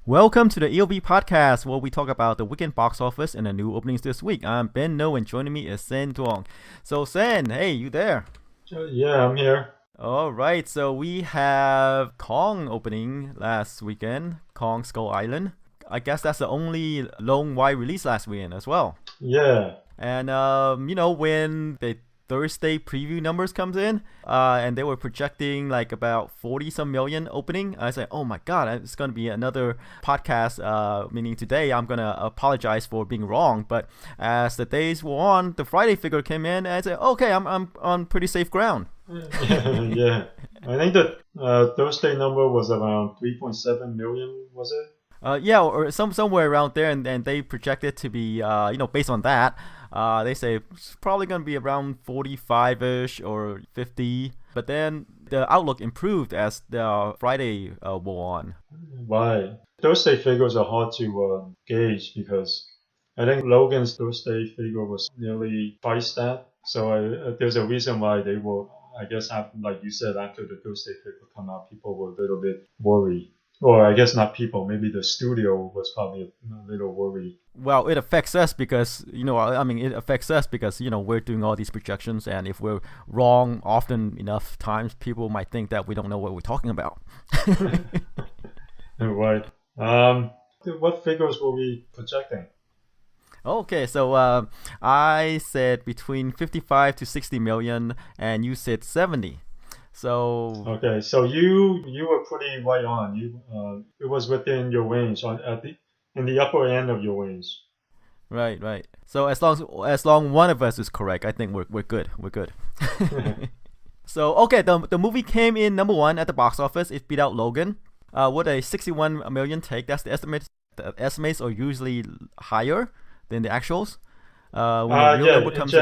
Welcome to the EOB Podcast, where we talk about the weekend box office and the new openings this week. I'm Ben No, and joining me is Sen Duong. So Sen, hey, you there? Yeah, I'm here. All right, so we have Kong opening last weekend, Kong Skull Island. I guess that's the only lone wide release last weekend as well. Yeah. And when the Thursday preview numbers comes in, and they were projecting like about 40 some million opening. I said, oh my god, it's gonna be another podcast. Meaning today, I'm gonna apologize for being wrong. But as the days were on, the Friday figure came in, and I said, okay, I'm on pretty safe ground. Yeah. I think the Thursday number was around 3.7 million, was it? Yeah, or somewhere around there, and they projected to be, based on that, they say it's probably going to be around 45-ish or 50. But then the outlook improved as the Friday wore on. Right. Thursday figures are hard to gauge because I think Logan's Thursday figure was nearly twice that. So there's a reason why they will, I guess, like you said, after the Thursday figure come out, people were a little bit worried. Or I guess not people, maybe the studio was probably a little worried. Well, it affects us because, we're doing all these projections, and if we're wrong often enough times, people might think that we don't know what we're talking about. Right. What figures were we projecting? Okay, so I said between 55 to 60 million, and you said 70. So okay, so you were pretty right on. It was within your range in the upper end of your range. Right. So as long one of us is correct, I think we're good. We're good. So okay, the movie came in number one at the box office. It beat out Logan, with a 61 million take. That's the estimate. The estimates are usually higher than the actuals. When the real number comes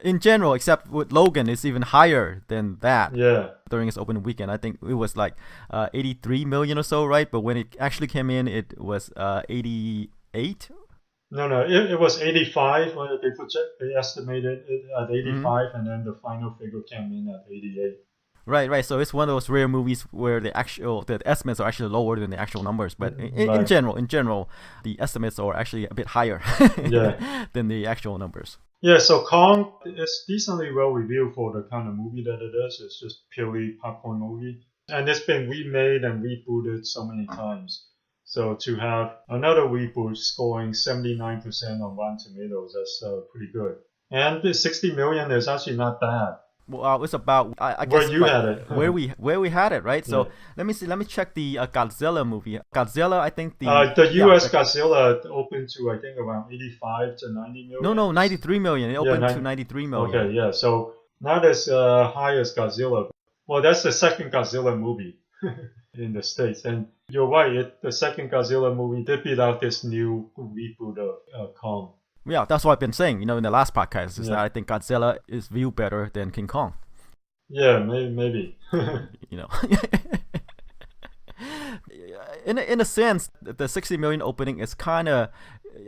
in general, except with Logan, it's even higher than that. Yeah. During its opening weekend, I think it was like 83 million or so, right? But when it actually came in, it was 88. No, it was 85. They estimated it at 85, and then the final figure came in at 88. Right. So it's one of those rare movies where the estimates are actually lower than the actual numbers. But in general, the estimates are actually a bit higher than the actual numbers. Yeah, so Kong is decently well reviewed for the kind of movie that it is. It's just purely popcorn movie. And it's been remade and rebooted so many times. So to have another reboot scoring 79% on Rotten Tomatoes, that's pretty good. And the 60 million is actually not bad. Well, it's about I guess where you had it, where we had it, right? So let me see. Let me check the Godzilla movie. Godzilla, I think the U.S. Godzilla opened to I think around 85 to 90 million. No, 93 million. It opened to 93 million. Okay, yeah. So not as high as Godzilla. Well, that's the second Godzilla movie in the States, and you're right. The second Godzilla movie did beat out this new reboot of Kong. Yeah, that's what I've been saying, in the last podcast, is that I think Godzilla is viewed better than King Kong. Yeah, maybe. In a sense, the 60 million opening is kind of,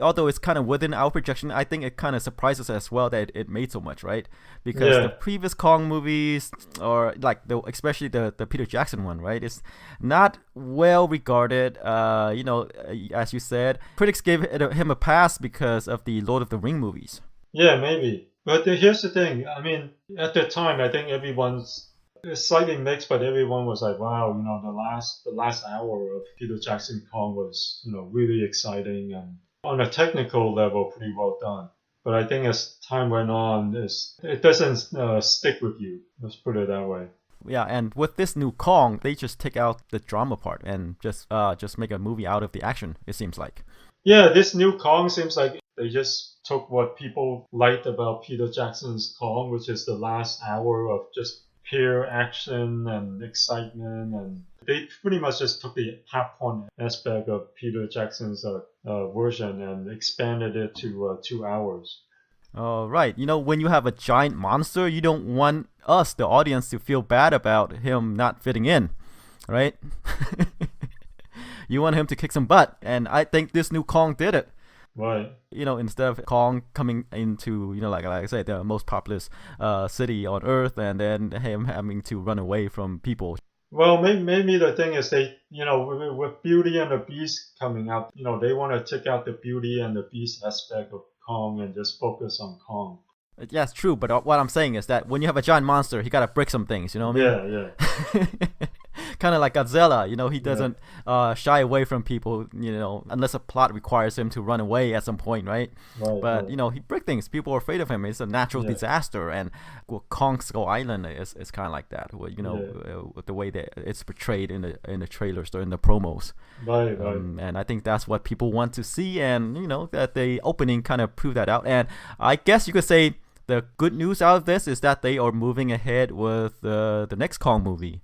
although it's kind of within our projection, I think it kind of surprises us as well that it made so much, right? Because the previous Kong movies, or like especially the Peter Jackson one, right, is not well regarded. As you said, critics gave him a pass because of the Lord of the Ring movies. Yeah, maybe. But here's the thing. I mean, at the time, I think everyone's slightly mixed, but everyone was like, wow, the last hour of Peter Jackson Kong was, really exciting and on a technical level, pretty well done. But I think as time went on, it doesn't stick with you. Let's put it that way. Yeah, and with this new Kong, they just take out the drama part and just make a movie out of the action, it seems like. Yeah, this new Kong seems like they just took what people liked about Peter Jackson's Kong, which is the last hour of just pure action and excitement, and they pretty much just took the popcorn aspect of Peter Jackson's version and expanded it to 2 hours. Right. When you have a giant monster, you don't want us, the audience, to feel bad about him not fitting in, right? You want him to kick some butt, and I think this new Kong did it. Right. Instead of Kong coming into, like I said, the most populous city on Earth, and then him having to run away from people. Well, maybe the thing is they, with Beauty and the Beast coming out, they want to take out the Beauty and the Beast aspect of Kong and just focus on Kong. Yeah, it's true, but what I'm saying is that when you have a giant monster, he gotta break some things, you know what I mean? Yeah. Kind of like Godzilla, he doesn't shy away from people, unless a plot requires him to run away at some point, right? But, he breaks things. People are afraid of him. It's a natural disaster. And Kong Skull Island is kind of like that, with the way that it's portrayed in the trailers or in the promos. Right. And I think that's what people want to see. And, that the opening kind of proved that out. And I guess you could say the good news out of this is that they are moving ahead with the next Kong movie.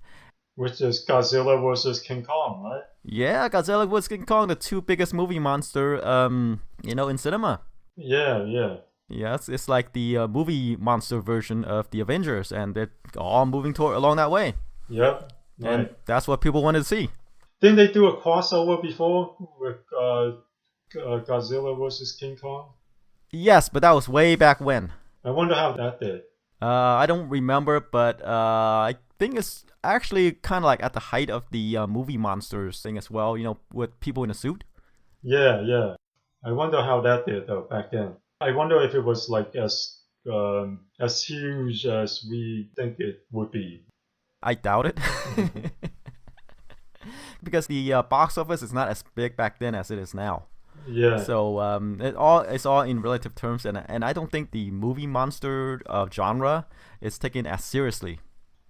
Which is Godzilla versus King Kong, right? Yeah, Godzilla vs. King Kong, the two biggest movie monster, in cinema. Yeah. Yeah, it's like the movie monster version of the Avengers, and they're all moving along that way. Yep. Right. And that's what people wanted to see. Didn't they do a crossover before with Godzilla vs. King Kong? Yes, but that was way back when. I wonder how that did. I don't remember, but I think it's actually kind of like at the height of the movie monsters thing as well, with people in a suit. Yeah. I wonder how that did though back then. I wonder if it was like as huge as we think it would be. I doubt it. Because the box office is not as big back then as it is now. Yeah. So it's all in relative terms, and I don't think the movie monster genre is taken as seriously.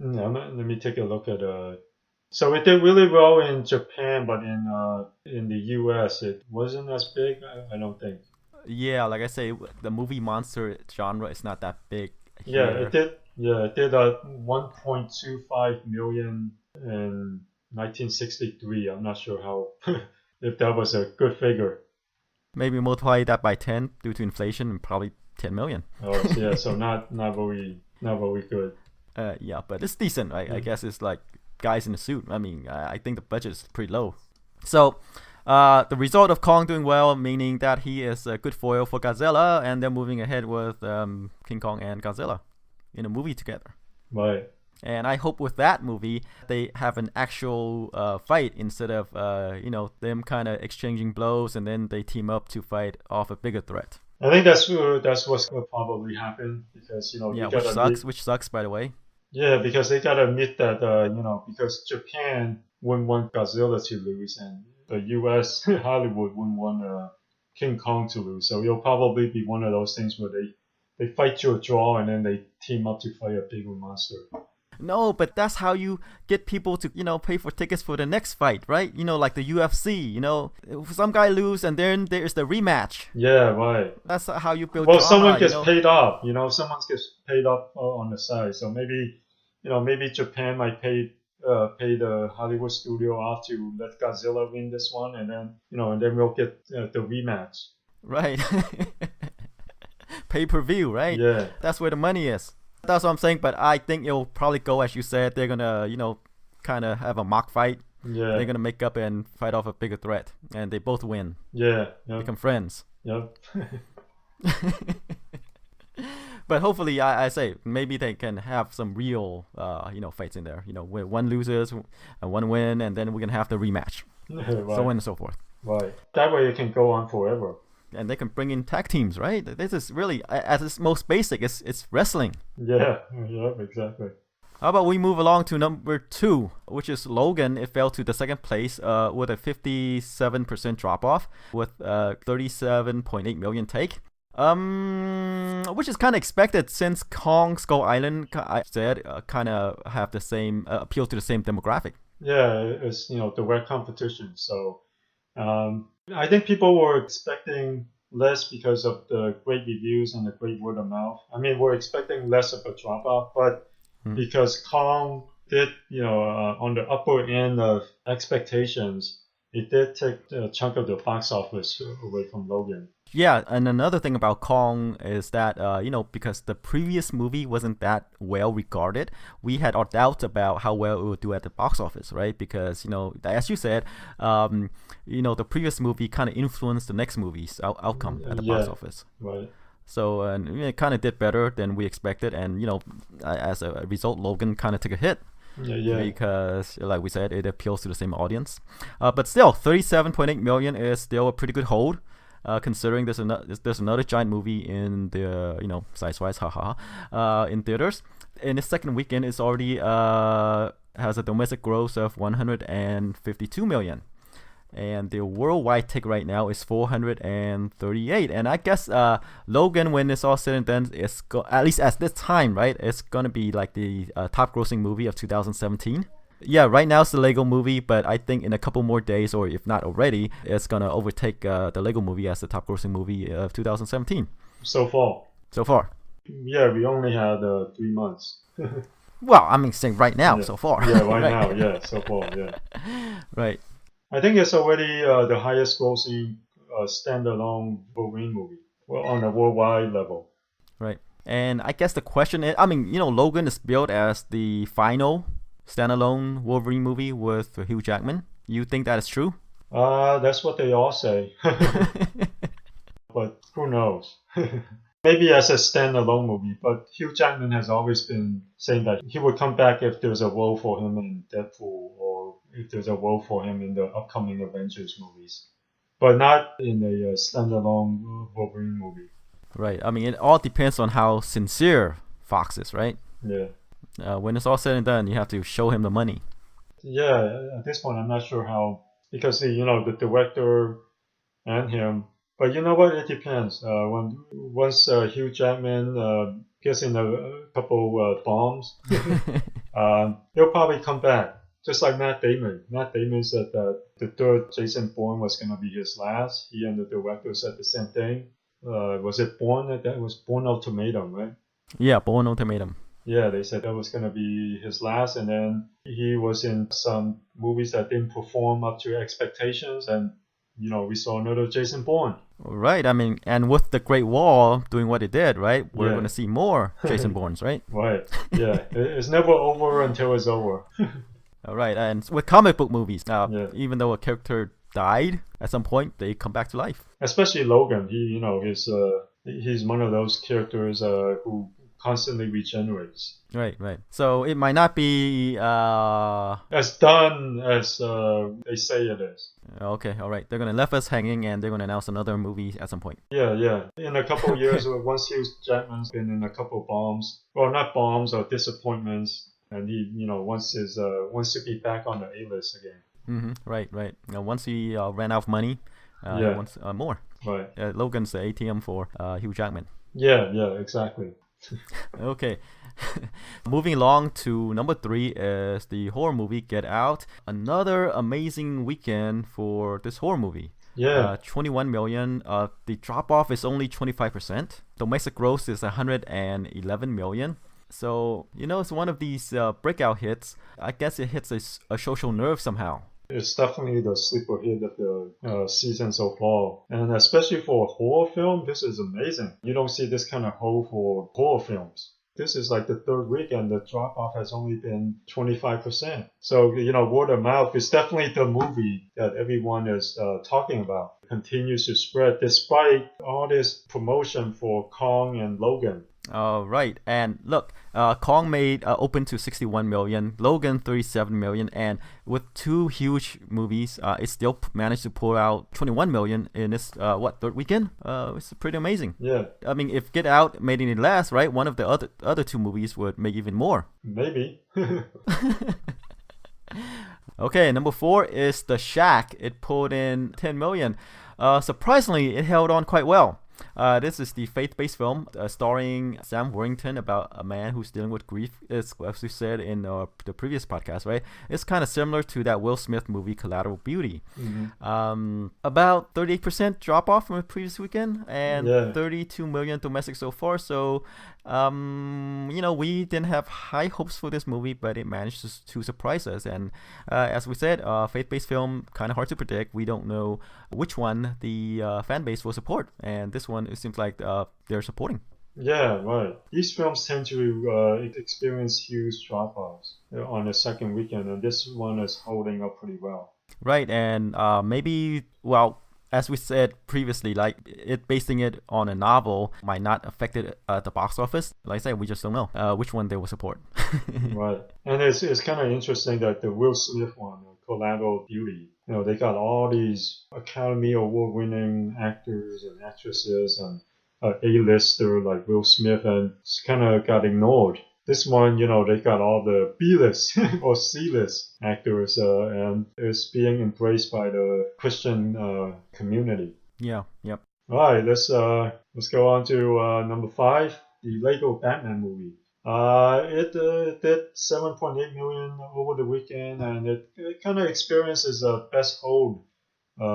Let me take a look at So it did really well in Japan, but in the US it wasn't as big. I don't think. Yeah, like I say, the movie monster genre is not that big here. Yeah, it did. Yeah, it did 1.25 million in 1963. I'm not sure how if that was a good figure. Maybe multiply that by 10 due to inflation, and probably 10 million. Oh yeah, so not very good. Yeah, but it's decent. I guess it's like guys in a suit. I mean, I think the budget is pretty low. So, the result of Kong doing well, meaning that he is a good foil for Godzilla, and they're moving ahead with King Kong and Godzilla in a movie together. Right. And I hope with that movie they have an actual fight instead of them kind of exchanging blows and then they team up to fight off a bigger threat. I think that's what's will probably happen because which sucks by the way. Yeah, because they gotta admit that because Japan wouldn't want Godzilla to lose and the U.S. Hollywood wouldn't want King Kong to lose, so it'll probably be one of those things where they fight to a draw and then they team up to fight a bigger monster. No, but that's how you get people to, pay for tickets for the next fight, right? Like the UFC, some guy lose and then there's the rematch. Yeah, right. That's how you build drama, someone gets paid off, someone gets paid off on the side. So maybe Japan might pay the Hollywood studio off to let Godzilla win this one and then, and then we'll get the rematch. Right. Pay-per-view, right? Yeah. That's where the money is. That's what I'm saying, but I think it'll probably go as you said. They're gonna, kind of have a mock fight. Yeah. They're gonna make up and fight off a bigger threat, and they both win. Yeah. Become friends. Yep. But hopefully, I say maybe they can have some real, fights in there. Where one loses and one win, and then we're gonna have the rematch, right. So on and so forth. Right. That way it can go on forever. And they can bring in tag teams, right? This is really, at its most basic, it's wrestling. Yeah, exactly. How about we move along to number 2, which is Logan. It fell to the second place with a 57% drop-off with 37.8 million take. Which is kind of expected since Kong Skull Island, I said, kind of have the same, appeal to the same demographic. Yeah, it's, direct competition, so... I think people were expecting less because of the great reviews and the great word of mouth. I mean, we're expecting less of a drop off, but because Kong did, on the upper end of expectations, it did take a chunk of the box office away from Logan. Yeah, and another thing about Kong is that, because the previous movie wasn't that well regarded, we had our doubts about how well it would do at the box office, right? Because, as you said, the previous movie kind of influenced the next movie's outcome at the box office. Right. So it kind of did better than we expected, and, as a result, Logan kind of took a hit. Yeah. Because, like we said, it appeals to the same audience. But still, 37.8 million is still a pretty good hold. Considering there's another giant movie in the size-wise, in theaters. In its second weekend, it's already has a domestic gross of 152 million, and the worldwide take right now is 438. And I guess Logan, when it's all said and done, is at least at this time, right? It's gonna be like the top-grossing movie of 2017. Yeah, right now it's the Lego movie, but I think in a couple more days, or if not already, it's gonna overtake the Lego movie as the top-grossing movie of 2017. So far. Yeah, we only had 3 months. Well, I mean, saying right now, so far. Yeah, right now, yeah, so far, yeah. Right. I think it's already the highest grossing standalone Wolverine movie on a worldwide level. Right. And I guess the question is, I mean, Logan is billed as the final standalone Wolverine movie with Hugh Jackman. You think that is true? That's what they all say. But who knows? Maybe as a standalone movie, but Hugh Jackman has always been saying that he would come back if there's a role for him in Deadpool, or if there's a role for him in the upcoming Avengers movies, but not in a standalone Wolverine movie. Right. I mean, it all depends on how sincere Fox is, right? Yeah. When it's all said and done, you have to show him the money. Yeah, at this point, I'm not sure how, because the director and him. But you know what? It depends. Once Hugh Jackman gets in a couple bombs, he'll probably come back. Just like Matt Damon. Matt Damon said that the third Jason Bourne was going to be his last. He and the director said the same thing. Was it Bourne? That was Bourne Ultimatum, right? Yeah, Bourne Ultimatum. Yeah, they said that was going to be his last, and then he was in some movies that didn't perform up to expectations, and we saw another Jason Bourne. Right. I mean, and with the Great Wall doing what it did, right? We're going to see more Jason Bournes, right? Right. Yeah. It's never over until it's over. All right. And with comic book movies, even though a character died at some point, they come back to life. Especially Logan. He's one of those characters who constantly regenerates. Right. So it might not be as done as they say it is. Okay, all right. They're gonna left us hanging, and they're gonna announce another movie at some point. Yeah. In a couple of years, once Hugh Jackman's been in a couple of bombs, well, not bombs or disappointments, and he wants to be back on the A-list again. Right. Once he ran out of money, he wants more. Right. Logan's the ATM for Hugh Jackman. Yeah, exactly. Okay. Moving along to number 3 is the horror movie Get Out. Another amazing weekend for this horror movie. Yeah. 21 million. The drop off is only 25%. Domestic gross is 111 million. So, it's one of these breakout hits. I guess it hits a social nerve somehow. It's definitely the sleeper hit of the season so far. And especially for a horror film, this is amazing. You don't see this kind of hold for horror films. This is like the third week, and the drop-off has only been 25%. So, word of mouth is definitely the movie that everyone is talking about. It continues to spread despite all this promotion for Kong and Logan. Right. And look, Kong made open to 61 million, Logan 37 million, and with two huge movies, it still managed to pull out 21 million in its third weekend. It's pretty amazing. Yeah. I mean, if Get Out made it last, right, one of the other two movies would make even more. Maybe. Okay, number 4 is The Shack. It pulled in 10 million. Surprisingly, it held on quite well. This is the faith-based film starring Sam Worthington about a man who's dealing with grief. It's, as we said in the previous podcast, right? It's kind of similar to that Will Smith movie Collateral Beauty. Mm-hmm. About 38% drop off from the previous weekend, and 32 million domestic so far. So, we didn't have high hopes for this movie, but it managed to surprise us. And as we said, faith-based film, kind of hard to predict. We don't know which one the fan base will support, and this one, it seems like they're supporting. Yeah, right. These films tend to experience huge drop-offs on the second weekend, and this one is holding up pretty well. Right, and maybe, as we said previously, like it basing it on a novel might not affect it at the box office. Like I said, we just don't know which one they will support. Right. And it's kind of interesting that the Will Smith one, Collateral Beauty, they got all these Academy Award winning actors and actresses and A-lister like Will Smith, and it's kind of got ignored. This one, they got all the B-list or C-list actors, and it's being embraced by the Christian community. Yeah, yep. All right, let's go on to number 5, the Lego Batman movie. It did 7.8 million over the weekend, and it kind of experiences a best hold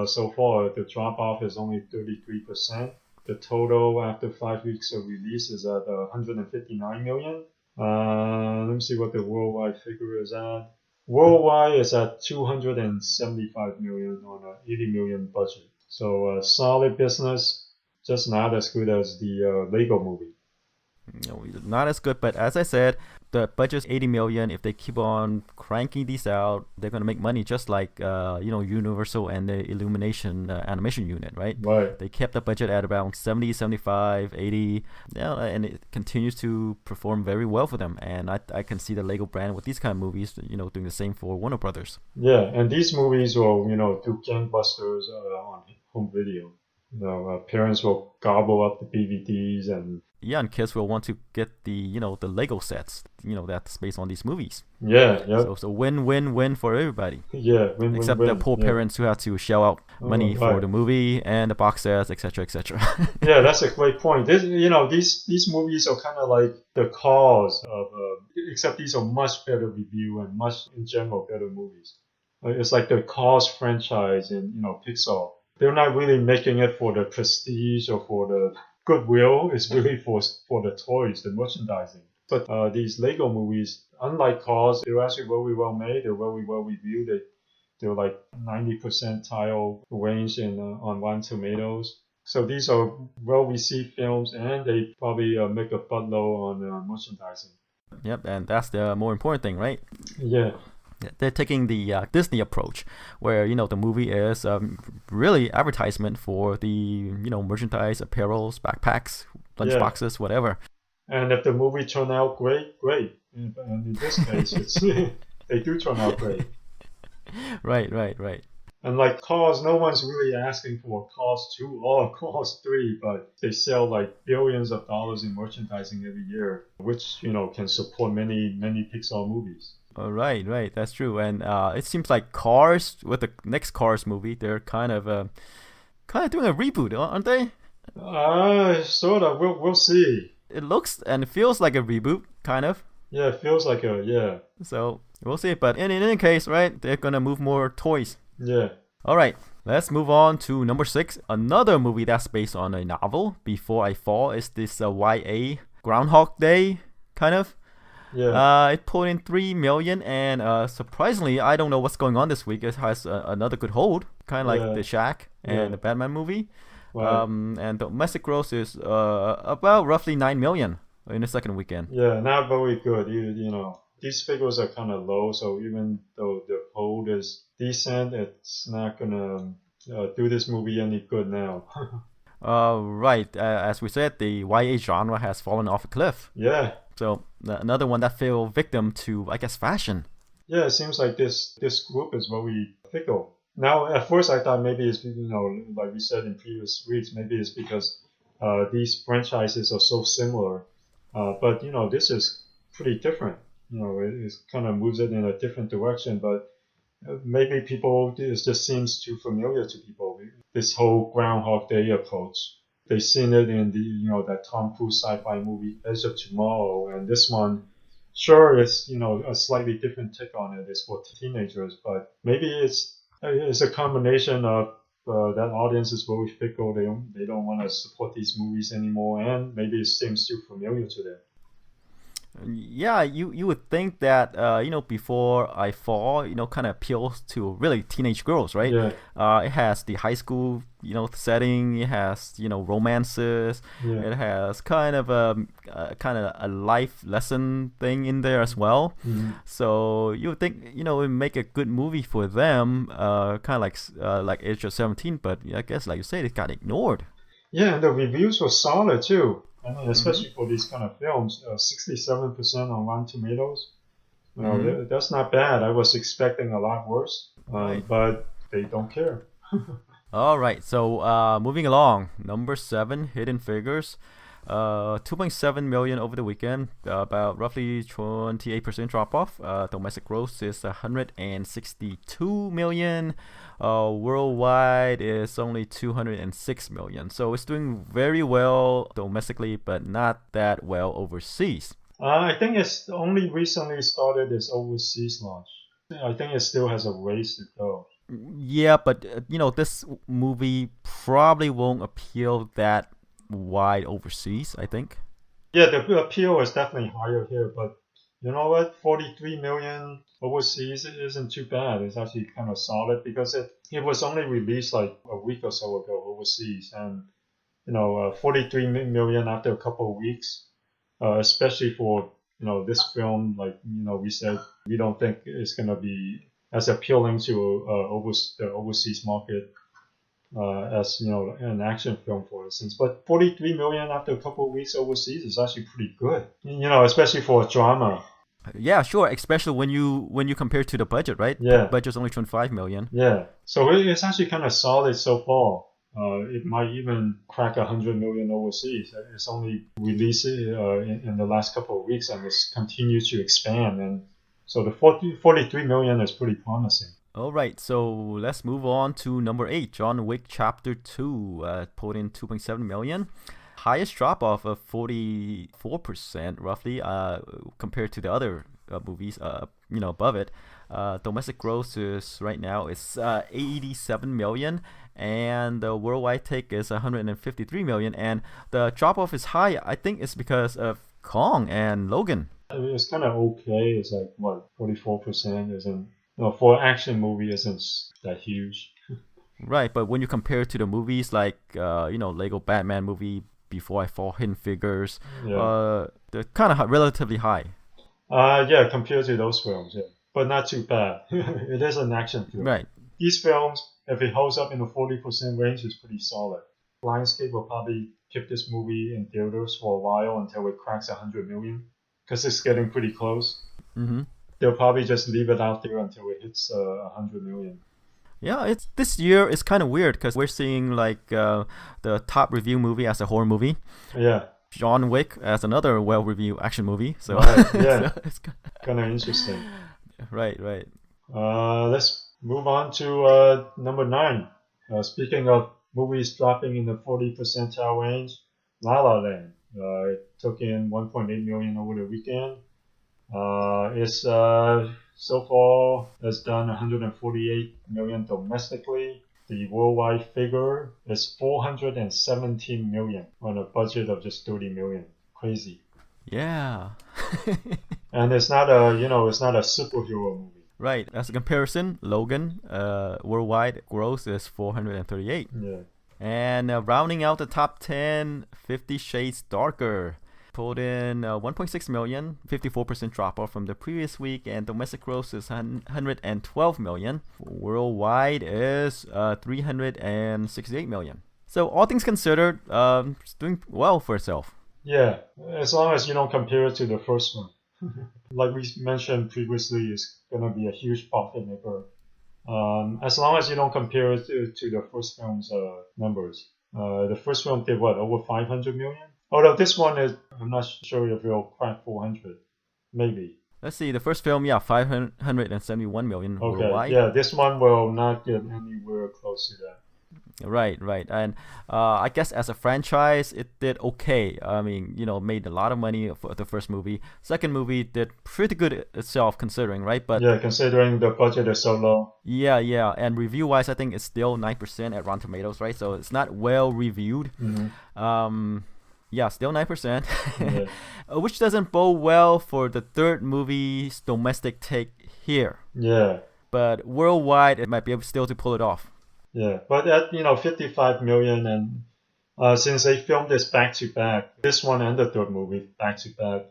so far. The drop off is only 33%. The total after 5 weeks of release is at 159 million. Let me see what the worldwide figure is at. Worldwide is at 275 million on an 80 million budget. So solid business, just not as good as the Lego movie. Not as good, but as I said, the budget's 80 million. If they keep on cranking these out, they're going to make money, just like Universal and the Illumination animation unit, right? Right. They kept the budget at around 70, 75, 80, and it continues to perform very well for them. And I can see the Lego brand with these kind of movies, doing the same for Warner Brothers. Yeah, and these movies will, do gangbusters on home video. Parents will gobble up the DVDs, and kids will want to get the the Lego sets that's based on these movies. Yeah. So win for everybody. Yeah, except win, the poor parents who have to shell out money for the movie and the box sets, etc., etc. Yeah, that's a great point. These movies are kind of like the Cars of, except these are much better review and much in general better movies. It's like the Cars franchise in Pixar. They're not really making it for the prestige or for the goodwill. It's really for the toys, the merchandising. But these Lego movies, unlike Cars, they're actually very well made. They're very well reviewed. They're like 90 percentile range on Rotten Tomatoes. So these are well received films, and they probably make a buttload on merchandising. Yep, and that's the more important thing, right? Yeah. They're taking the Disney approach, where the movie is really advertisement for the merchandise, apparels, backpacks, lunch boxes, whatever. And if the movie turn out great. And in this case, they do turn out great. Right. And like Cars, no one's really asking for Cars 2 or Cars 3, but they sell like billions of dollars in merchandising every year, which can support many Pixar movies. Right, that's true. And it seems like Cars, with the next Cars movie, they're kind of doing a reboot, aren't they? Sort of. We'll see. It looks and it feels like a reboot, kind of. Yeah, it feels like yeah. So we'll see. But in any case, right, they're gonna move more toys. Yeah. All right, let's move on to number 6. Another movie that's based on a novel, Before I Fall, is this YA Groundhog Day, kind of. Yeah. It pulled in 3 million, and surprisingly, I don't know what's going on this week. It has another good hold, kind of like The Shack and the Batman movie. Right. And domestic gross is about roughly 9 million in the second weekend. Yeah, not very good. These figures are kind of low, so even though the hold is decent, it's not gonna do this movie any good now. Right. As we said, the YA genre has fallen off a cliff. Yeah. So another one that fell victim to, I guess, fashion. Yeah, it seems like this group is very fickle. Now, at first, I thought maybe it's like we said in previous weeks, maybe it's because these franchises are so similar. But this is pretty different. It kind of moves it in a different direction. But maybe it just seems too familiar to people. This whole Groundhog Day approach. They've seen it in that Tom Cruise sci-fi movie Edge of Tomorrow, and this one, sure, it's a slightly different take on it. It's for teenagers, but maybe it's a combination of that audience is very fickle. They don't want to support these movies anymore, and maybe it seems too familiar to them. Yeah, you would think that Before I Fall kind of appeals to really teenage girls, right? Yeah, It has the high school setting. It has romances. yeah. It has kind of a life lesson thing in there as well. Hmm. So you would think it would make a good movie for them, kind of like Age of 17. But I guess like you said, it got ignored. Yeah, and the reviews were solid too. I mean, Mm-hmm. especially for these kind of films, 67% on Rotten Tomatoes. Mm-hmm. That's not bad. I was expecting a lot worse, Right. but they don't care. All right, so moving along, number 7, Hidden Figures, 2.7 million over the weekend, about roughly 28% drop off. Domestic gross is 162 million. Worldwide is only 206 million. So it's doing very well domestically, but not that well overseas. I think it's only recently started its overseas launch. I think it still has a ways to go. Yeah, but this movie probably won't appeal that wide overseas, I think. Yeah, the appeal is definitely higher here, but you know what? 43 million overseas isn't too bad. It's actually kind of solid because it was only released like a week or so ago overseas, and 43 million after a couple of weeks, especially for this film. Like we said, we don't think it's gonna be as appealing to the overseas market as an action film, for instance. But 43 million after a couple of weeks overseas is actually pretty good. Especially for a drama. Yeah, sure. Especially when you compare to the budget, right? Yeah, Budget's only 25 million. yeah. So it's actually kind of solid so far. It might even crack 100 million overseas. It's only released in the last couple of weeks, and it's continued to expand. And so the 43 million is pretty promising. All right, so let's move on to number 8, John Wick Chapter 2, pulled in 2.7 million. Highest drop off of 44% roughly, compared to the other movies above it. Domestic gross is right now is 87 million, and the worldwide take is 153 million. And the drop off is high. I think it's because of Kong and Logan. I mean, it's kind of okay. It's like what 44% isn't. For an action movie isn't that huge. Right, but when you compare it to the movies like Lego Batman movie, Before I Fall, Hidden Figures, Yeah. they're kind of relatively high. Yeah, compared to those films, yeah, but not too bad. It is an action film. Right. These films, if it holds up in the 40% range, is pretty solid. Lionsgate will probably keep this movie in theaters for a while until it cracks 100 million, because it's getting pretty close. Mm-hmm. They'll probably just leave it out there until it hits 100 million. Yeah, it's this year is kind of weird because we're seeing like the top review movie as a horror movie, Yeah, John Wick as another well-reviewed action movie. So, right. Yeah, so it's kind of interesting. right, right. Let's move on to number 9. Speaking of movies dropping in the 40 percentile range, La La Land. It took in 1.8 million over the weekend. It's so far has done 148 million domestically. The worldwide figure is 417 million on a budget of just 30 million. Crazy. Yeah. And it's not it's not a superhero movie. Right. As a comparison, Logan, worldwide gross is 438. Yeah. And rounding out the top 10, 50 Shades Darker pulled in 1.6 million, 54% drop off from the previous week, and domestic gross is 112 million. Worldwide is 368 million. So all things considered, it's doing well for itself. Yeah, as long as you don't compare it to the first one. Like we mentioned previously, it's gonna be a huge profit maker. As long as you don't compare it to the first film's numbers. The first film did what, over 500 million? Although this one is, I'm not sure if it'll crack 400. Maybe. Let's see, the first film, 571 million Okay, worldwide. yeah, this one will not get anywhere close to that. Right, right. And I guess as a franchise, it did okay. I mean, made a lot of money for the first movie. Second movie did pretty good itself considering, right? But yeah, considering the budget is so low. yeah, yeah. And review-wise, I think it's still 9% at Rotten Tomatoes, right? So it's not well reviewed. Mm-hmm. Yeah, still 9%, Yeah. which doesn't bode well for the third movie's domestic take here. Yeah. But worldwide, it might be able still to pull it off. Yeah. But at 55 million, and since they filmed this back to back, this one and the third movie back to back,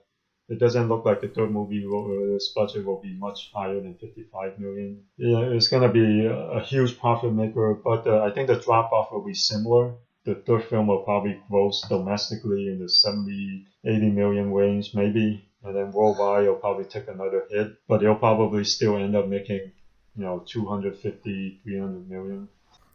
it doesn't look like the third movie this budget will be much higher than 55 million. Yeah, it's gonna be a huge profit maker, but I think the drop off will be similar. The third film will probably gross domestically in the 70, 80 million range, maybe. And then worldwide, it'll probably take another hit, but it'll probably still end up making, 250, 300 million.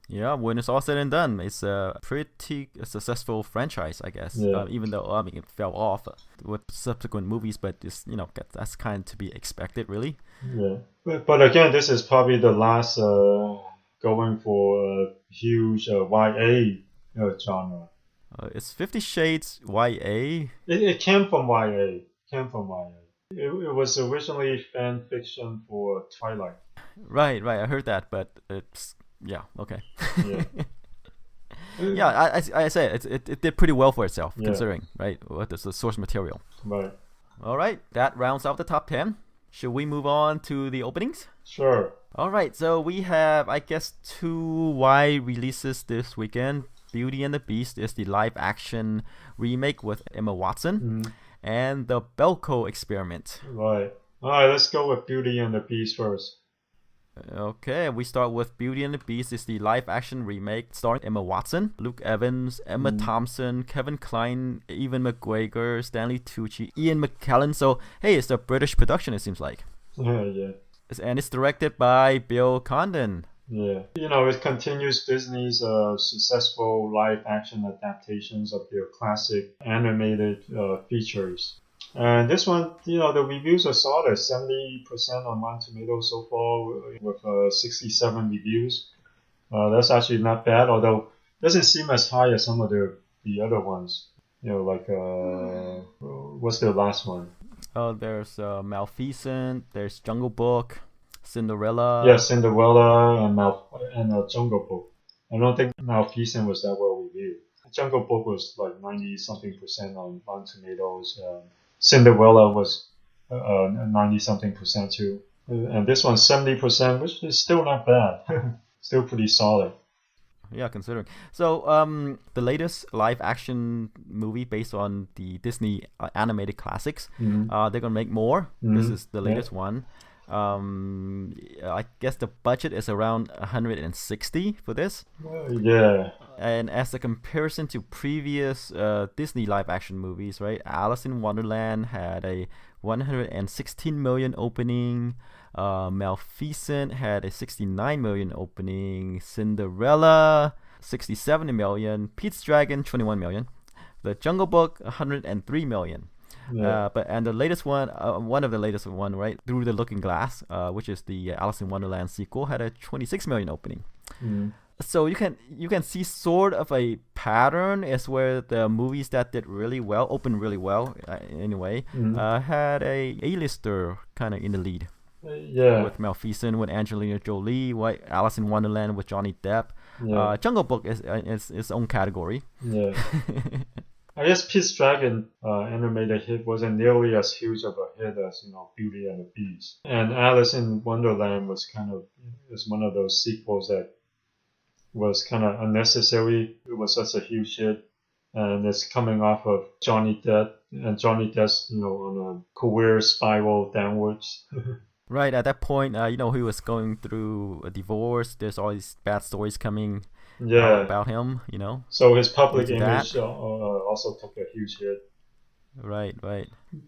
Yeah, when it's all said and done, it's a pretty successful franchise, I guess. Yeah. Even though it fell off with subsequent movies, but it's that's kind of to be expected, really. Yeah, but again, this is probably the last going for a huge YA genre. It's 50 Shades YA. It came from YA. It was originally fan fiction for Twilight. Right. I heard that, but it's okay. Yeah. Yeah, I said it did pretty well for itself, Yeah. considering what is the source material. Right. All right, that rounds out the top 10. Should we move on to the openings? Sure. All right, so we have, I guess, 2 wide releases this weekend. Beauty and the Beast is the live-action remake with Emma Watson, and the Belko Experiment. Right. All right. Let's go with Beauty and the Beast first. Okay, we start with Beauty and the Beast. It's the live-action remake starring Emma Watson, Luke Evans, Emma Thompson, Kevin Kline, Ewan McGregor, Stanley Tucci, Ian McKellen. So, hey, it's a British production, it seems like. Yeah. And it's directed by Bill Condon. Yeah. It continues Disney's successful live-action adaptations of their classic animated features. And this one, the reviews are solid, 70% on Rotten Tomatoes so far, with 67 reviews. That's actually not bad, although it doesn't seem as high as some of the other ones. Like, what's the last one? There's Maleficent, there's Jungle Book, Cinderella. Yeah, Cinderella and Jungle Book. I don't think Maleficent was that well reviewed. Jungle Book was like 90-something% on Rotten Tomatoes. Cinderella was 90-something% too. And this one's 70%, which is still not bad. Still pretty solid. Yeah, considering. So, the latest live-action movie based on the Disney animated classics, they're gonna make more. This is the latest one. I guess the budget is around 160 for this. Yeah. And as a comparison to previous Disney live-action movies, right? Alice in Wonderland had a 116 million opening. Maleficent had a 69 million opening. Cinderella 67 million. Pete's Dragon 21 million. The Jungle Book 103 million. Yeah. And the latest one, one of the latest one, right? Through the Looking Glass, which is the Alice in Wonderland sequel, had a 26 million opening. So you can see sort of a pattern is where the movies that did really well, opened really well, anyway, had a A-lister kind of in the lead. Yeah. With Maleficent, with Angelina Jolie, right? Alice in Wonderland with Johnny Depp. Yeah. Jungle Book is its own category. Yeah. I guess Pete's Dragon animated hit wasn't nearly as huge of a hit as Beauty and the Beast. And Alice in Wonderland was one of those sequels that was kind of unnecessary. It was such a huge hit, and it's coming off of Johnny Depp, and Johnny Depp's on a career spiral downwards. Right, at that point, he was going through a divorce. There's all these bad stories coming about him, So his public image also took a huge hit. Right.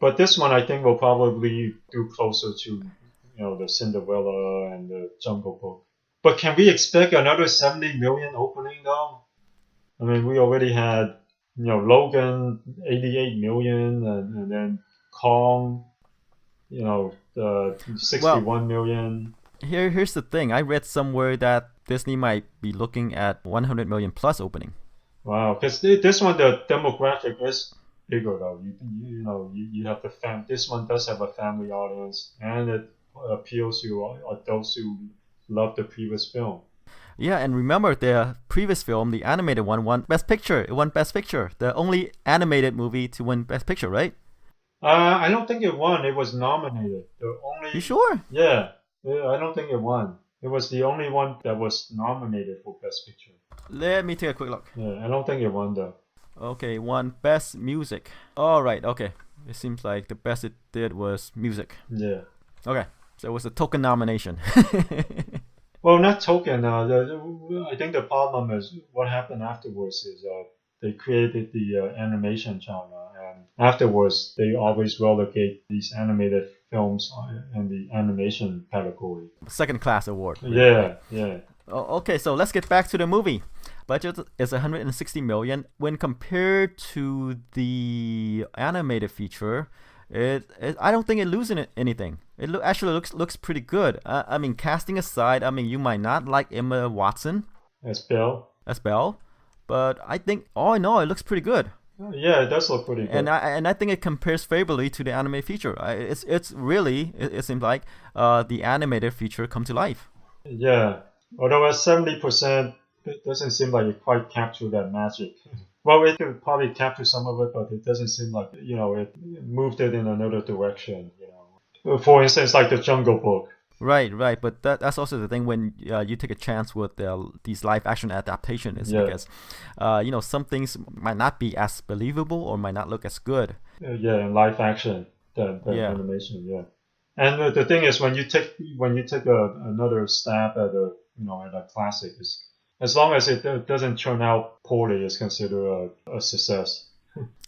But this one, I think, will probably do closer to, the Cinderella and the Jungle Book. But can we expect another 70 million opening, though? I mean, we already had, Logan, 88 million, and then Kong, 61 million. Here's the thing. I read somewhere that Disney might be looking at 100 million plus opening. Wow, because this one, the demographic is bigger though. You have the this one does have a family audience, and it appeals to adults who love the previous film. Yeah, and remember the previous film, the animated one, won Best Picture. It won Best Picture. The only animated movie to win Best Picture, right? I don't think it won. It was nominated. The You only, sure? yeah, I don't think it won. It was the only one that was nominated for Best Picture. Let me take a quick look. Yeah, I don't think it won though. Okay, won Best Music. All right, okay. It seems like the best it did was music. Yeah. Okay, so it was a token nomination. Well, not token. I think the problem is what happened afterwards is they created the animation genre, and afterwards they always relegate these animated films in the animation category. Second class award. Really, Yeah, right? yeah. Okay, so let's get back to the movie. Budget is 160 million. When compared to the animated feature, I don't think it loses anything. It actually looks pretty good. I mean, casting aside, I mean, you might not like Emma Watson As Bill. as Belle, but I think all in all, it looks pretty good. Yeah, it does look pretty good. And I think it compares favorably to the animated feature. It's really it seems like the animated feature come to life. Yeah, although at 70%, it doesn't seem like it quite captured that magic. Well, it could probably capture some of it, but it doesn't seem like, it moved it in another direction. For instance, like the Jungle Book. Right, but that's also the thing when you take a chance with these live action adaptation is because some things might not be as believable or might not look as good. Yeah, in live action than animation. Yeah, and the thing is when you take another stab at a classic, as long as it doesn't turn out poorly, it's considered a success.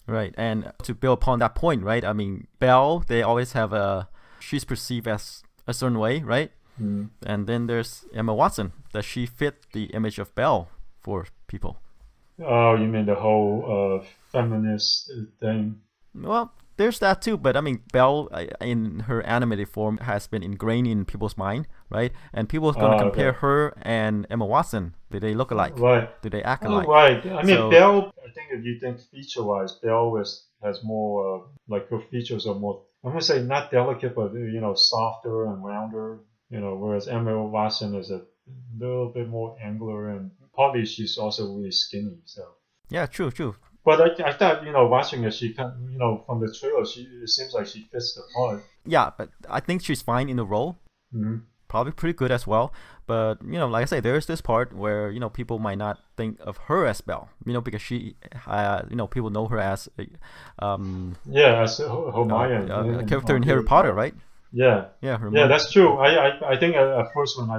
Right, and to build upon that point, right? I mean, Belle, they always have she's perceived as a certain way, right? Mm. And then there's Emma Watson. Does she fit the image of Belle for people? Oh, you mean the whole feminist thing? Well, there's that too, but I mean, Belle in her animated form has been ingrained in people's mind, right? And people are going to compare her and Emma Watson. Do they look alike? Right. Do they act alike? Right. I mean, Belle, I think if you think feature-wise, Belle has more, like her features are more, I'm going to say not delicate, but, softer and rounder, whereas Emma Watson is a little bit more angular, and partly she's also really skinny, so. Yeah, true. But I thought, watching it, she from the trailer, it seems like she fits the part. Yeah, but I think she's fine in the role. Mm-hmm. Probably pretty good as well. But, like I say, there's this part where, people might not think of her as Belle, because she, people know her as, as Hermione. A character in Harry Potter, right? Yeah. Yeah, Hermione. Yeah, that's true. I think at first when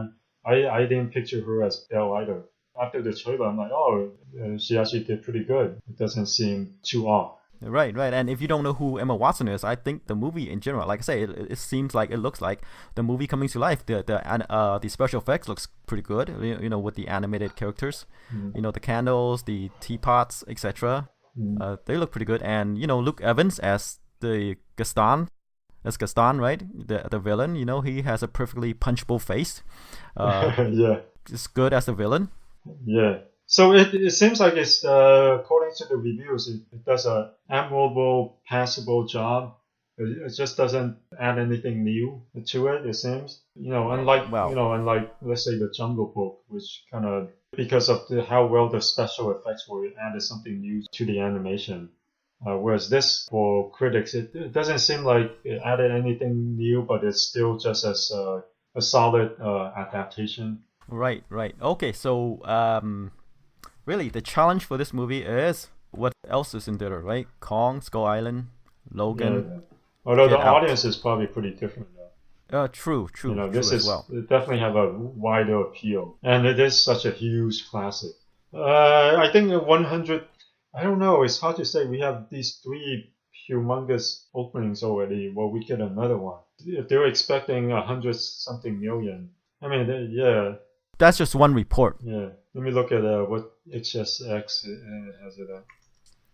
I didn't picture her as Belle either. After the trailer, I'm like, she actually did pretty good. It doesn't seem too off. Right. And if you don't know who Emma Watson is, I think the movie in general, like I say, it seems like it looks like the movie coming to life. The special effects looks pretty good. With the animated characters, the candles, the teapots, etc. They look pretty good. And Luke Evans as the Gaston. As Gaston, right? The villain. He has a perfectly punchable face. Yeah. It's good as the villain. Yeah. So it seems like it's according to the reviews, it does an admirable, passable job. It just doesn't add anything new to it. It seems, unlike let's say the Jungle Book, which kind of because of how well the special effects were, it added something new to the animation. Whereas this, for critics, it doesn't seem like it added anything new, but it's still just as a solid adaptation. Right. Okay, so really, the challenge for this movie is what else is in there, right? Kong, Skull Island, Logan. Yeah. Although the audience is probably pretty different, though. True. This as well. It definitely have a wider appeal, and it is such a huge classic. I think 100. I don't know. It's hard to say. We have these 3 humongous openings already. Well, we get another one. If they're expecting 100-something million, I mean, yeah. That's just one report. Yeah. Let me look at what HSX has it at.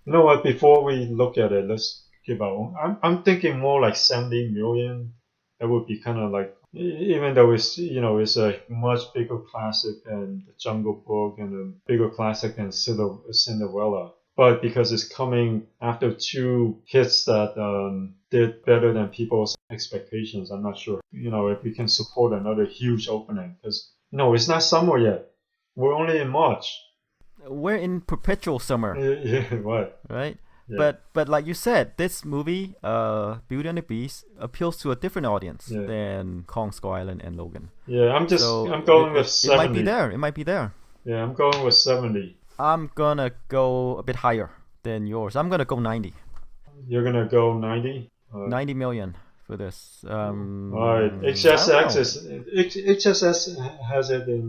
You know what? Before we look at it, let's give our own. I'm thinking more like 70 million. That would be kind of like, even though it's a much bigger classic than the Jungle Book and a bigger classic than Cinderella. But because it's coming after 2 hits that did better than people's expectations, I'm not sure, if we can support another huge opening. Because, it's not summer yet. We're only in March. We're in perpetual summer, Yeah, right. right? Yeah. But like you said, this movie, Beauty and the Beast, appeals to a different audience Yeah. than Kong Skull Island and Logan. Yeah, I'm So going with it might be 70. there. It might be there. Yeah, I'm going with 70. I'm gonna go a bit higher than yours. I'm gonna go 90. You're gonna go 90? 90 million for this. Alright. I don't know. HSS has it in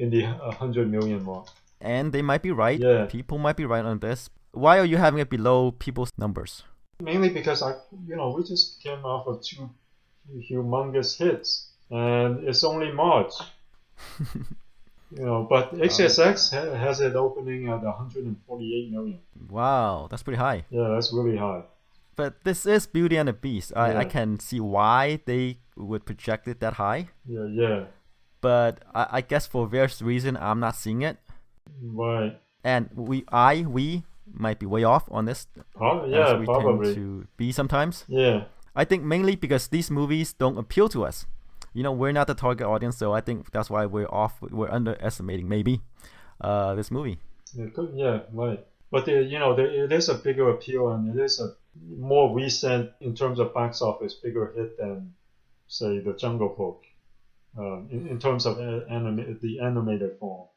the 100 million mark. And they might be right. Yeah. People might be right on this. Why are you having it below people's numbers? Mainly because we just came off of two humongous hits, and it's only March. But XSX has it opening at 148 million. Wow, that's pretty high. Yeah, that's really high. But this is Beauty and the Beast. I Yeah. can see why they would project it that high. Yeah. But I guess for various reason, I'm not seeing it. Right. And we might be way off on this, Yeah, as we probably. tend to be sometimes. Yeah. I think mainly because these movies don't appeal to us. We're not the target audience, so I think that's why we're off. We're underestimating maybe this movie. Yeah, right. But it is a bigger appeal, and it is a more recent in terms of box office, bigger hit than say the Jungle Book, in terms of the animated form,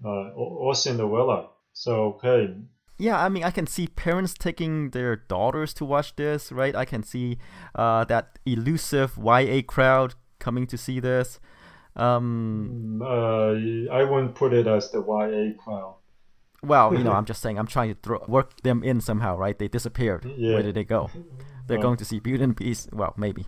or Cinderella. So okay. Yeah, I mean, I can see parents taking their daughters to watch this, right? I can see that elusive YA crowd coming to see this. I wouldn't put it as the YA crowd. Well, I'm just saying, I'm trying to work them in somehow, right? They disappeared. Yeah. Where did they go? They're Right. going to see Beauty and the Beast. Well, maybe.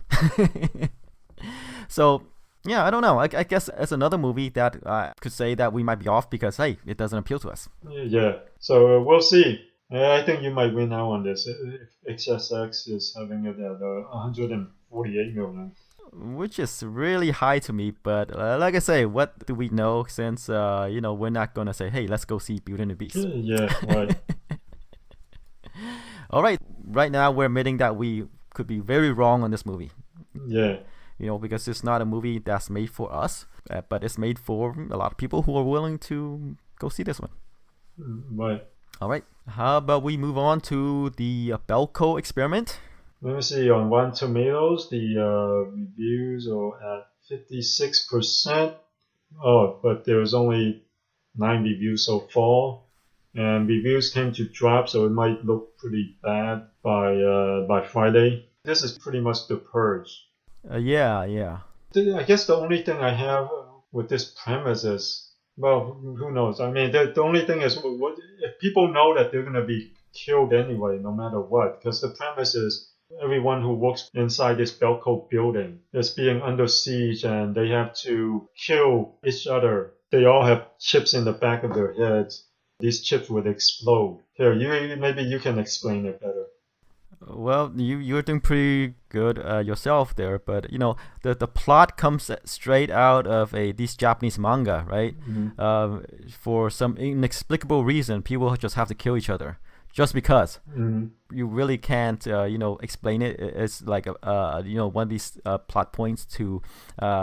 So, yeah, I don't know. I guess it's another movie that I could say that we might be off because, hey, it doesn't appeal to us. Yeah. So we'll see. I think you might win out on this. If HSX is having it at 148 million. Which is really high to me, but like I say, what do we know since, we're not going to say, hey, let's go see Beauty and the Beast. Yeah, right. All right. Right now, we're admitting that we could be very wrong on this movie. Yeah. Because it's not a movie that's made for us, but it's made for a lot of people who are willing to go see this one. Right. All right. How about we move on to the Belko Experiment? Let me see. On Rotten Tomatoes, the reviews are at 56%. Oh, but there's only 9 reviews so far, and reviews tend to drop, so it might look pretty bad by Friday. This is pretty much the purge. Yeah. I guess the only thing I have with this premise is, well, who knows? I mean, the only thing is, if people know that they're going to be killed anyway, no matter what, because the premise is everyone who works inside this Belko building is being under siege and they have to kill each other. They all have chips in the back of their heads. These chips would explode. Here, maybe you can explain it better. Well, you're doing pretty good yourself there, but the plot comes straight out of this Japanese manga, right? Mm-hmm. For some inexplicable reason, people just have to kill each other just because. Mm-hmm. You really can't explain it. It's like one of these plot points to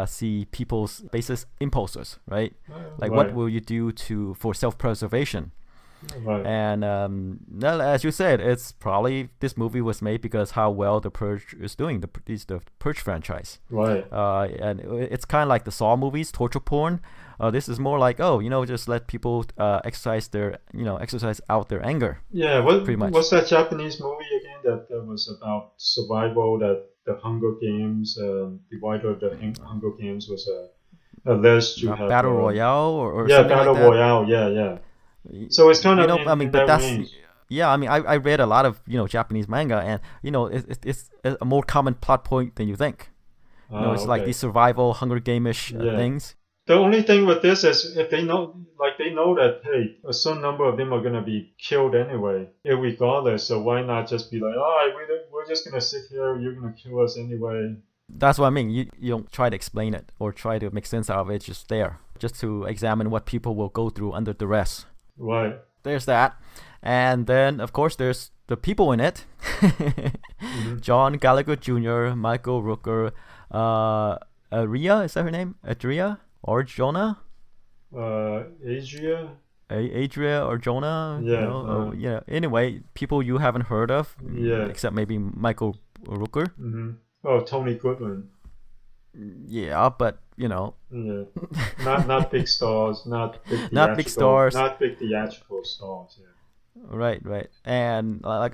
see people's basic impulses, right? Like, what will you do for self-preservation? Right. And as you said, it's probably this movie was made because how well The Purge is doing, the Purge franchise. Right. And it's kind of like the Saw movies, torture porn. This is more like, just let people exercise out their anger. Yeah. Pretty much. What's that Japanese movie again that was about survival? That the Hunger Games, the writer of the Hunger Games was alleged to have Battle Royale or yeah, something Battle like that. Royale. Yeah. So it's kind of in but that that's range. yeah. I mean, I read a lot of Japanese manga, and it's a more common plot point than you think. It's like these survival Hunger Game-ish things. The only thing with this is if they know that, hey, a certain number of them are gonna be killed anyway, regardless. So why not just be like, we're just gonna sit here. You're gonna kill us anyway. That's what I mean. You don't try to explain it or try to make sense out of it. It's just there, just to examine what people will go through under duress. Right. There's that. And then, of course, there's the people in it. Mm-hmm. John Gallagher Jr., Michael Rooker, Aria, is that her name? Adria? Or Jonah? Adria. Adria or Jonah, Yeah. yeah. Anyway, people you haven't heard of, Yeah. except maybe Michael Rooker. Mm-hmm. Oh, Tony Goodman. Yeah, but Yeah. Not big stars, not big not big theatrical, stars. not big theatrical stars. Yeah. Right, and like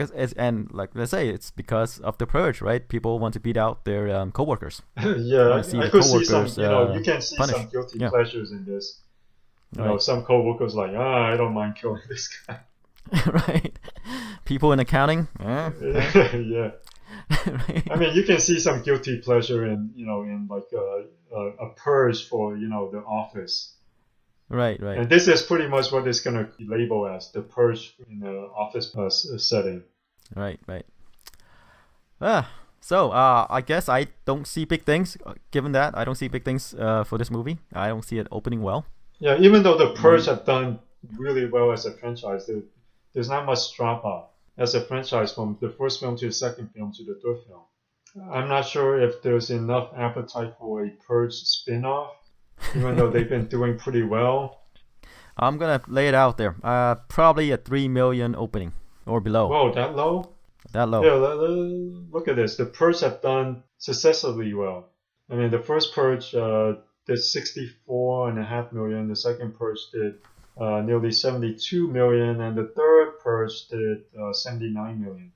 let's say it's because of the purge, right? People want to beat out their coworkers. Yeah, See I the could see some. coworkers, You can see punished. some guilty Yeah. pleasures in this. Right. Some coworkers like, I don't mind killing this guy. Right. People in accounting. Yeah. Right. I mean, you can see some guilty pleasure in like a purge for the office. Right. And this is pretty much what it's gonna be labeled as, the purge in the office setting. Right. So I guess I don't see big things. Given that, I don't see big things for this movie. I don't see it opening well. Yeah, even though the Purge have done really well as a franchise, there's not much drop off as a franchise from the first film to the second film to the third film. I'm not sure if there's enough appetite for a Purge spin-off, even though they've been doing pretty well. I'm gonna lay it out there. Probably a 3 million opening or below. Whoa, that low? That low. Yeah, look at this. The Purge have done successfully well. I mean, the first Purge did 64.5 million. The second Purge did nearly 72 million, and the third Purge did 79 million.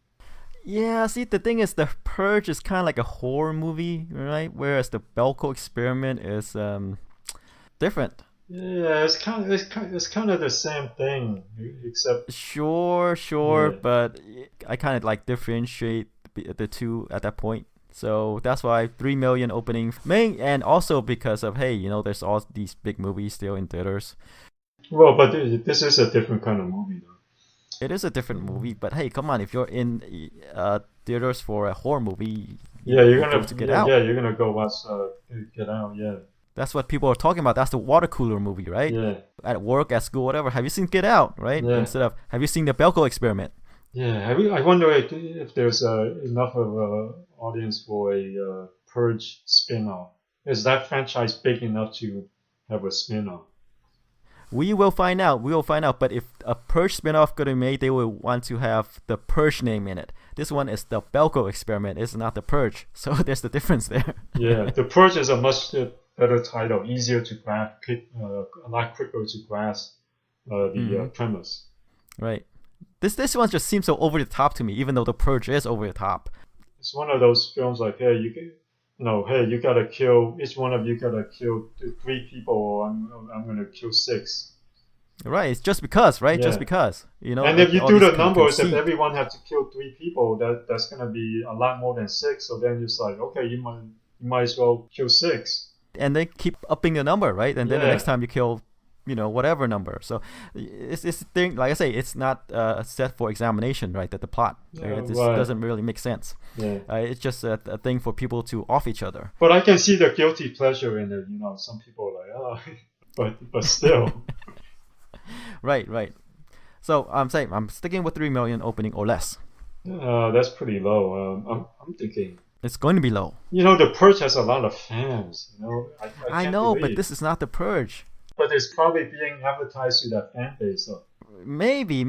Yeah, see, the thing is, the Purge is kind of like a horror movie, right? Whereas the Belko Experiment is different. Yeah, it's kind of the same thing, except Sure, Yeah. but I kind of like differentiate the two at that point. So that's why 3 million opening main, and also because of there's all these big movies still in theaters. well, but this is a different kind of movie, though. It is a different movie, but hey, come on, if you're in theaters for a horror movie, Yeah, you're you gonna go to Get Out. Yeah, you're gonna go watch Get Out. Yeah, That's what people are talking about. That's the water cooler movie, right? yeah, At work, at school, whatever. Have you seen Get Out, right? Yeah. Instead of, have you seen the Belko Experiment? yeah. I wonder if there's enough of a audience for a Purge spin-off. Is that franchise big enough to have a spin-off? We will find out. But if a Purge spin-off gonna be made, they will want to have the Purge name in it. This one is the Belko Experiment. It's not the Purge. So there's the difference there. Yeah, The Purge is a much better title, easier to grasp, a lot quicker to grasp the premise. Right. This one just seems so over the top to me, even though the Purge is over the top. It's one of those films like, hey, you gotta kill, each one of you gotta kill 3 people, or I'm gonna kill 6. Right. It's just because, right? Yeah. Just because. And if you all do these the numbers, if conceit. everyone had to kill 3 people, that's gonna be a lot more than 6. So then it's like, okay, you might as well kill 6. And they keep upping the number, right? And then the Yeah. next time you kill, whatever number. So it's this thing. Like I say, it's not set for examination, right? That the plot, Yeah, it just right. doesn't really make sense. Yeah. It's just a thing for people to off each other. But I can see the guilty pleasure in it. Some people are like, but still. Right. So I'm sticking with 3 million opening or less. That's pretty low. I'm thinking. It's going to be low. The Purge has a lot of fans. I can't know, believe. but this is not the Purge. But it's probably being advertised to that fan base. So. Maybe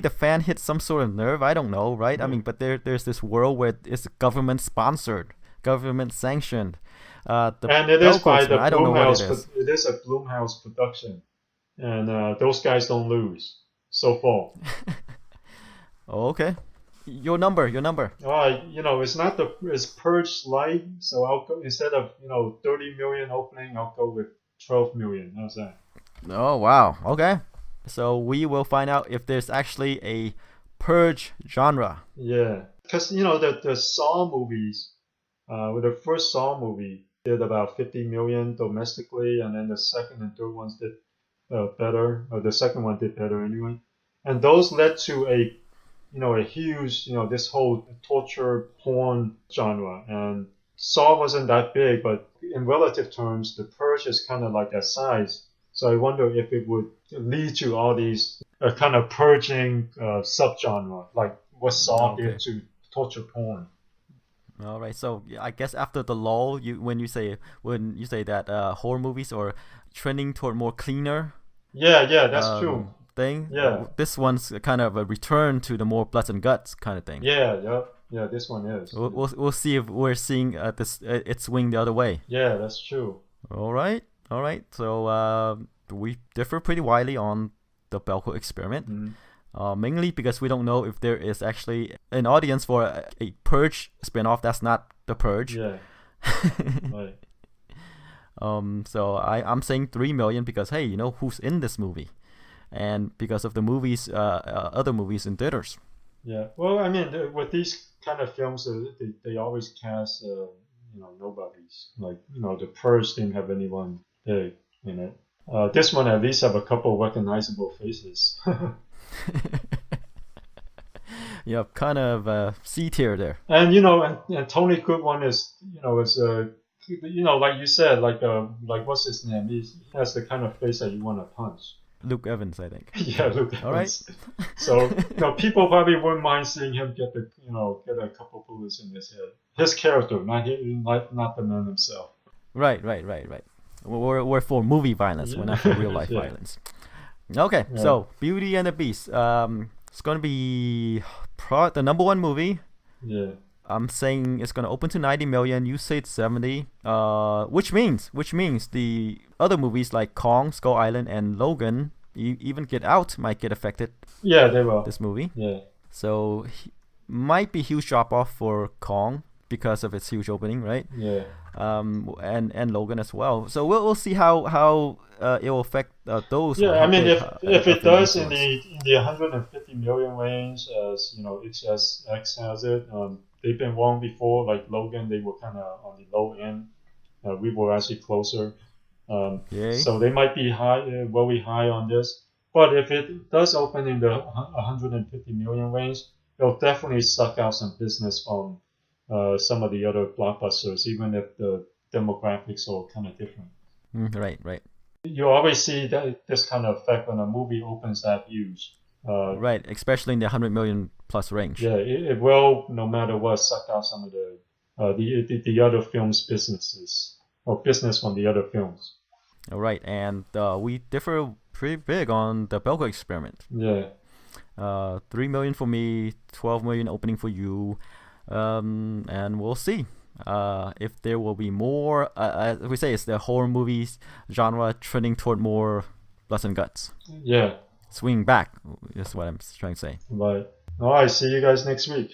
the fan hit some sort of nerve. I don't know, right? I mean, but there's this world where it's government sponsored, government sanctioned. And it is by the I don't know what it Blumhouse. is. It is a Blumhouse production, and those guys don't lose so far. Oh, okay. Your number. It's Purge Light, so I'll go, instead of 30 million opening, I'll go with 12 million. How's that? Oh, wow. Okay. So we will find out if there's actually a Purge genre. Yeah, because the Saw movies, with the first Saw movie did about 50 million domestically, and then the second and third ones did better. Or the second one did better anyway, and those led to a huge this whole torture porn genre. And Saw wasn't that big, but in relative terms, The Purge is kind of like that size. So I wonder if it would lead to all these kind of purging subgenre, like what Saw did to torture porn. All right. So I guess after the lull, when you say that horror movies, or trending toward more cleaner. Yeah, that's true. Thing. Yeah. This one's kind of a return to the more blood and guts kind of thing. Yeah. This one is. We'll see if we're seeing it swing the other way. Yeah, that's true. All right. So we differ pretty widely on the Belko Experiment. Mainly because we don't know if there is actually an audience for a Purge spinoff that's not the Purge. Yeah. Right. So I'm saying 3 million because hey, you know who's in this movie, and because of the movies, other movies in theaters. Yeah. Well, I mean, with these kind of films, they always cast nobodies. Like the Purge didn't have anyone big in it. This one at least have a couple recognizable faces. Yeah, kind of C tier there. And and Tony Goodwin is like you said, like what's his name? He has the kind of face that you want to punch. Luke Evans, I think. Yeah, Luke Evans. All right. So people probably wouldn't mind seeing him get a couple bullets in his head. His character, not the man himself. Right. We're for movie violence. We're not for real life violence. Okay, so Beauty and the Beast. It's gonna be the number one movie. Yeah. I'm saying it's gonna open to 90 million. You say it's 70. Which means the other movies like Kong, Skull Island, and Logan, even Get Out, might get affected. Yeah, they will. This movie. Yeah. So might be huge drop off for Kong because of its huge opening, right? Yeah. And Logan as well. So we'll see how it will affect those. Yeah, I mean, if it does in the 150 million range, as HSX has it, they've been wrong before. Like Logan, they were kind of on the low end. We were actually closer. So they might be very high on this. But if it does open in the 150 million range, it'll definitely suck out some business from some of the other blockbusters, even if the demographics are kind of different. Right. You always see this kind of effect when a movie opens that huge. Right, especially in the 100 million plus range. Yeah, it will, no matter what, suck out some of the other films' businesses, or business from the other films. All right, and we differ pretty big on the Belko Experiment. Yeah. 3 million for me, 12 million opening for you, and we'll see if there will be more. As we say, it's the horror movies genre trending toward more blood and guts. Yeah. Swinging back is what I'm trying to say. Right. All right. See you guys next week.